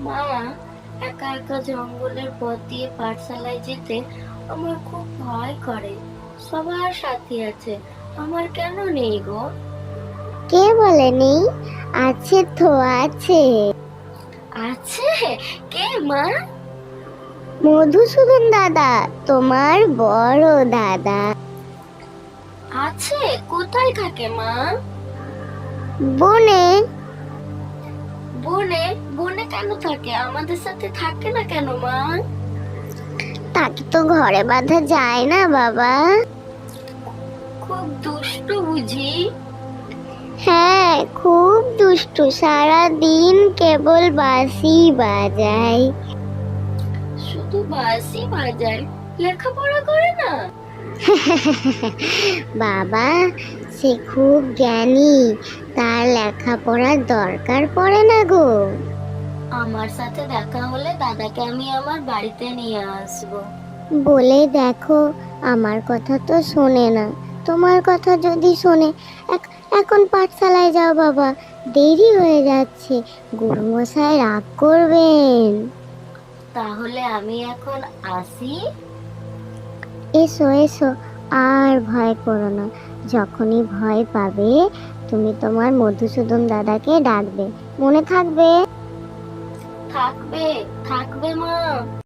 মা, একা একা জঙ্গলের পথ দিয়ে পাঠশালায় যেতে আমার খুব ভয় করে। সবার সাথী আছে, আমার কেন নেই গো? কে বলেনি? আছে তো আছে। আছে? কে মা? মধুসূদন দাদা, তোমার বড় দাদা। আছে? কোথায় থাকে মা? বনে। বনে? বনে কেন থাকে? আমাদের সাথে থাকে না কেন মা? তাকে তো ঘরে বাঁধা যায় না বাবা। খুব দুষ্টু বুঝি? হ্যাঁ, খুব দুষ্টু, সারা দিন কেবল বাঁশি বাজায়। শুধু বাঁশি বাজায়, লেখাপড়া করে না? বাবা, সে খুব জ্ঞানী, তার লেখাপড়ার দরকার পড়ে না গো। আমার সাথে দেখা হলে দাদাকে আমি আমার বাড়িতে নিয়ে আসবো। বলে দেখো, আমার কথা তো শোনে না। তোমার কথা যদি শোনে, এখন পাঠশালায় যাও বাবা, দেরি হয়ে যাচ্ছে, গুরুমশাই রাগ করবেন। তাহলে আমি এখন আসি। এসো এসো, আর ভয় করো না। যখনই ভয় পাবে, তুমি তোমার মধুসূদন দাদাকে ডাকবে, মনে থাকবে। থাকবে, থাকবে মা।